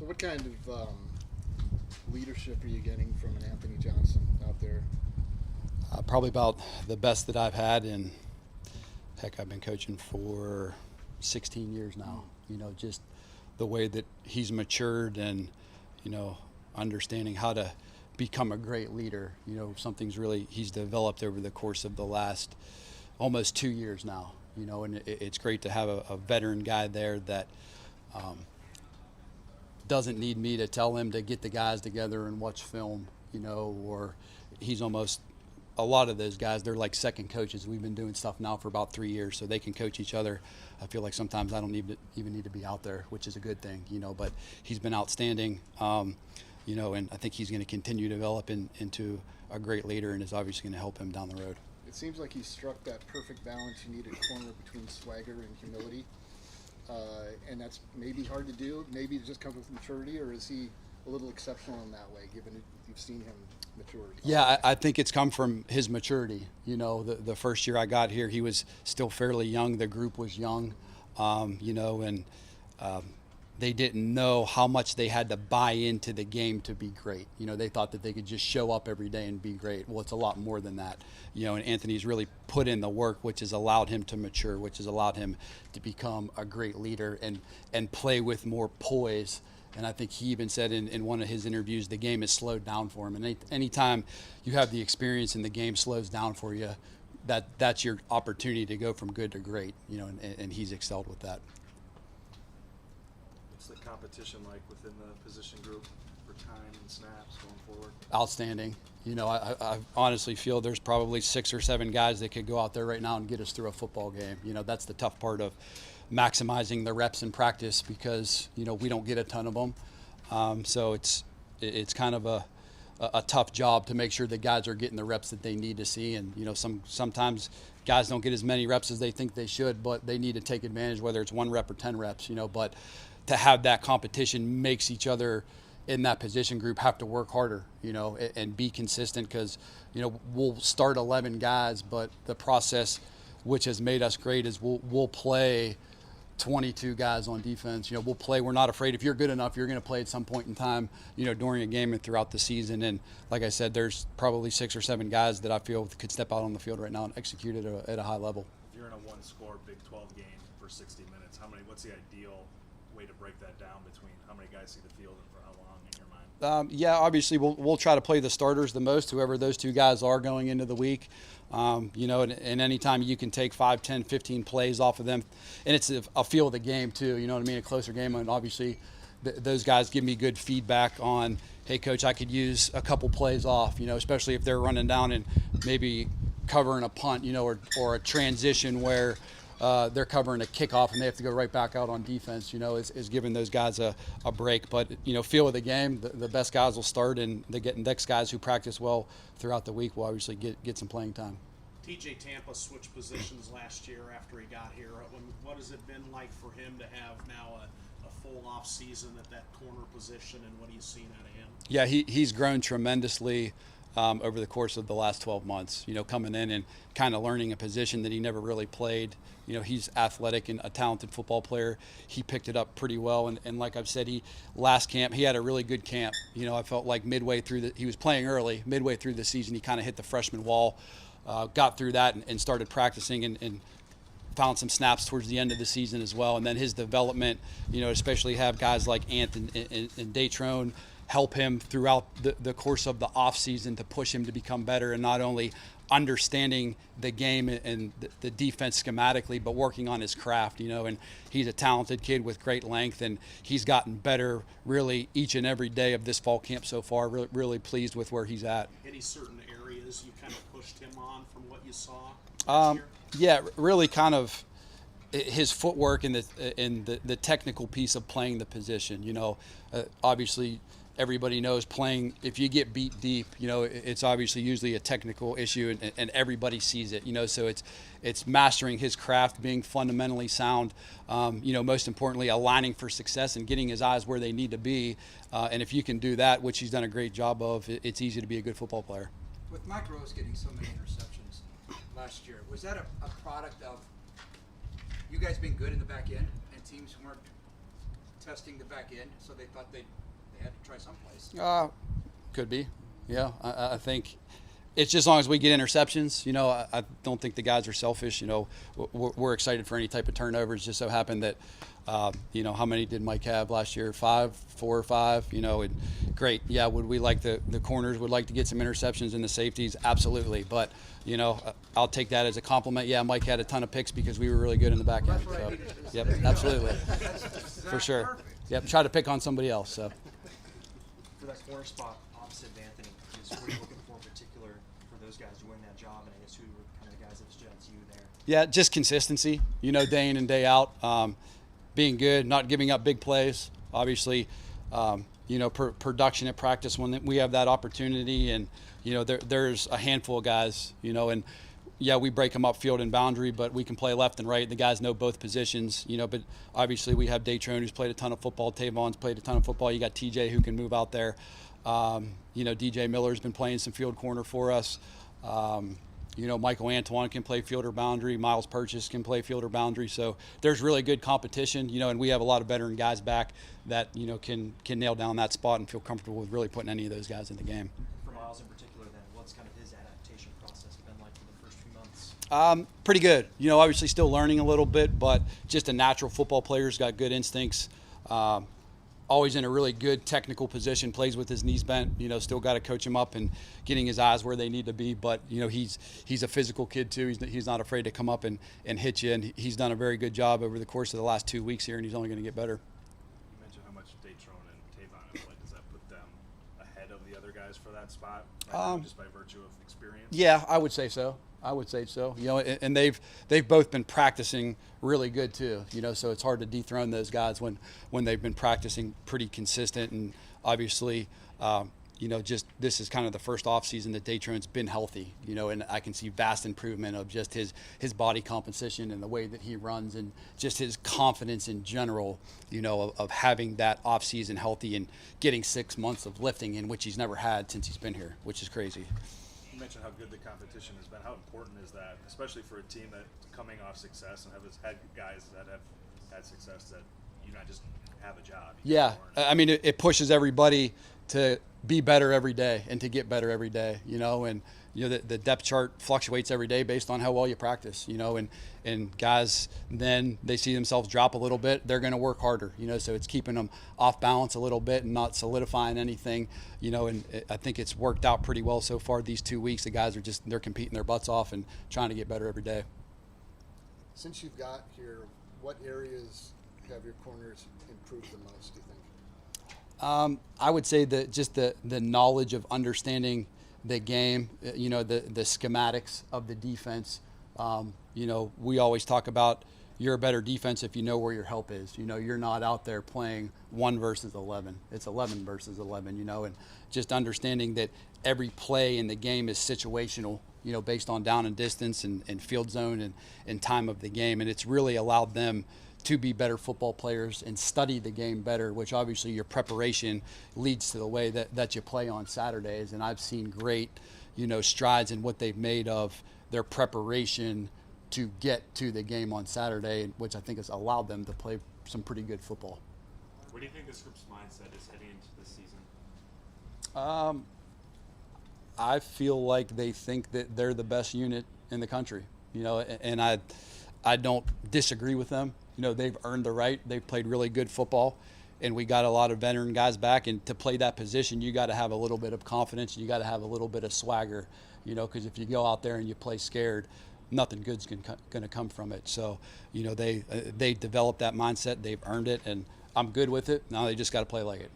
So what kind of leadership are you getting from an Anthony Johnson out there? Probably about the best that I've had, and heck, I've been coaching for 16 years now. Just the way that he's matured and, understanding how to become a great leader. Something's really he's developed over the course of the last almost 2 years now. And it's great to have a veteran guy there that doesn't need me to tell him to get the guys together and watch film, or he's almost a lot of those guys, they're like second coaches. We've been doing stuff now for about 3 years, so they can coach each other. I feel like sometimes I don't even need to be out there, which is a good thing, but he's been outstanding, and I think he's going to continue to develop into a great leader, and is obviously going to help him down the road. It seems like he struck that perfect balance you need at corner between swagger and humility. And that's maybe hard to do. Maybe it just comes with maturity, or is he a little exceptional in that way, given you've seen him mature? Yeah, I think it's come from his maturity. The first year I got here, he was still fairly young. The group was young, and they didn't know how much they had to buy into the game to be great. They thought that they could just show up every day and be great. Well, it's a lot more than that. And Anthony's really put in the work, which has allowed him to mature, which has allowed him to become a great leader and play with more poise. And I think he even said in one of his interviews, the game has slowed down for him. And anytime you have the experience and the game slows down for you, that's your opportunity to go from good to great, and he's excelled with that. What's the competition like within the position group for time and snaps going forward? Outstanding. I honestly feel there's probably 6 or 7 guys that could go out there right now and get us through a football game. That's the tough part of maximizing the reps in practice, because we don't get a ton of them. So it's kind of a tough job to make sure that guys are getting the reps that they need to see. And sometimes guys don't get as many reps as they think they should, but they need to take advantage, whether it's 1 rep or 10 reps. But to have that competition makes each other in that position group have to work harder, and be consistent, because we'll start 11 guys, but the process which has made us great is we'll play 22 guys on defense. We'll play. We're not afraid. If you're good enough, you're going to play at some point in time, during a game and throughout the season. And like I said, there's probably 6 or 7 guys that I feel could step out on the field right now and execute at a high level. If you're in a one-score Big 12 game for 60 minutes, what's the ideal way to break that down between how many guys see the field and for how long in your mind? Yeah, obviously we'll try to play the starters the most, whoever those 2 guys are going into the week. And anytime you can take 5, 10, 15 plays off of them, and it's a feel of the game too, a closer game. And obviously those guys give me good feedback on, hey coach, I could use a couple plays off, especially if they're running down and maybe covering a punt, or a transition where they're covering a kickoff and they have to go right back out on defense, is giving those guys a break. But, feel of the game, the best guys will start, and the next guys who practice well throughout the week will obviously get some playing time. TJ Tampa switched positions last year after he got here. What has it been like for him to have now a full off season at that corner position, and what have you seen out of him? Yeah, he's grown tremendously over the course of the last 12 months, coming in and kind of learning a position that he never really played. He's athletic and a talented football player. He picked it up pretty well. And like I've said, last camp, he had a really good camp. I felt like he was playing early. Midway through the season, he kind of hit the freshman wall, got through that and started practicing and found some snaps towards the end of the season as well. And then his development, especially have guys like Ant and Datrone help him throughout the course of the offseason to push him to become better, and not only understanding the game and the defense schematically, but working on his craft, and he's a talented kid with great length, and he's gotten better really each and every day of this fall camp so far. Really pleased with where he's at. Any certain areas you kind of pushed him on from what you saw last year? Yeah, really kind of his footwork and the technical piece of playing the position. Obviously everybody knows if you get beat deep, it's obviously usually a technical issue, and everybody sees it, so it's mastering his craft, being fundamentally sound, most importantly, aligning for success and getting his eyes where they need to be. And if you can do that, which he's done a great job of, it's easy to be a good football player. With Mike Rose getting so many interceptions last year, was that a product of you guys being good in the back end and teams weren't testing the back end, so they thought they had to try someplace. Could be. Yeah, I think it's just as long as we get interceptions. I don't think the guys are selfish. We're excited for any type of turnovers. Just so happened that, how many did Mike have last year? 4 or 5. And great. Yeah, would we like the corners would like to get some interceptions and the safeties? Absolutely. But I'll take that as a compliment. Yeah, Mike had a ton of picks because we were really good in the back end. So, yep, absolutely, for sure. Perfect. Yep, try to pick on somebody else. So. For that corner spot opposite of Anthony, what are you looking for in particular for those guys to win that job? And I guess who were kind of the guys that stood out to you there? Yeah, just consistency, day in and day out, being good, not giving up big plays. Obviously, production at practice when we have that opportunity. And, there's a handful of guys, and yeah, we break them up field and boundary, but we can play left and right. The guys know both positions, but obviously we have Datrone, who's played a ton of football. Tavon's played a ton of football. You got TJ, who can move out there. DJ Miller's been playing some field corner for us. Michael Antoine can play field or boundary. Miles Purchase can play field or boundary. So there's really good competition, and we have a lot of veteran guys back that, can nail down that spot and feel comfortable with really putting any of those guys in the game. For Miles in particular, then, what's kind of his adaptation process been like for the first few months? Pretty good. Obviously still learning a little bit, but just a natural football player. He's got good instincts. Always in a really good technical position, plays with his knees bent, still got to coach him up and getting his eyes where they need to be. But, he's a physical kid too. He's not afraid to come up and hit you. And he's done a very good job over the course of the last 2 weeks here, and he's only going to get better. You mentioned how much Datrone and Tavon have played. Does that put them ahead of the other guys for that spot, right now, just by virtue of experience? Yeah, I would say so. And they've both been practicing really good too. So it's hard to dethrone those guys when they've been practicing pretty consistent. And obviously, just this is kind of the first off season that Datrone's been healthy. And I can see vast improvement of just his body composition and the way that he runs and just his confidence in general. Of having that off season healthy and getting 6 months of lifting in which he's never had since he's been here, which is crazy. You mentioned how good the competition has been. How important is that, especially for a team that's coming off success and has had guys that have had success that not just have a job? Yeah, I mean, it pushes everybody to be better every day and to get better every day, and the depth chart fluctuates every day based on how well you practice, and guys, then they see themselves drop a little bit, they're going to work harder, so it's keeping them off balance a little bit and not solidifying anything, and I think it's worked out pretty well so far these 2 weeks. The guys are they're competing their butts off and trying to get better every day. Since you've got here, what areas have your corners improved the most, do you think? I would say that just the knowledge of understanding the game, the schematics of the defense. We always talk about you're a better defense if you know where your help is. You're not out there playing 1 versus 11. It's 11 versus 11, and just understanding that every play in the game is situational, based on down and distance and field zone and time of the game. And it's really allowed them to be better football players and study the game better, which obviously your preparation leads to the way that you play on Saturdays. And I've seen great, strides in what they've made of their preparation to get to the game on Saturday, which I think has allowed them to play some pretty good football. What do you think this group's mindset is heading into this season? I feel like they think that they're the best unit in the country, and I don't disagree with them. They've earned the right. They've played really good football, and we got a lot of veteran guys back. And to play that position, you got to have a little bit of confidence. You got to have a little bit of swagger, because if you go out there and you play scared, nothing good's going to come from it. So, they developed that mindset. They've earned it, and I'm good with it. Now they just got to play like it.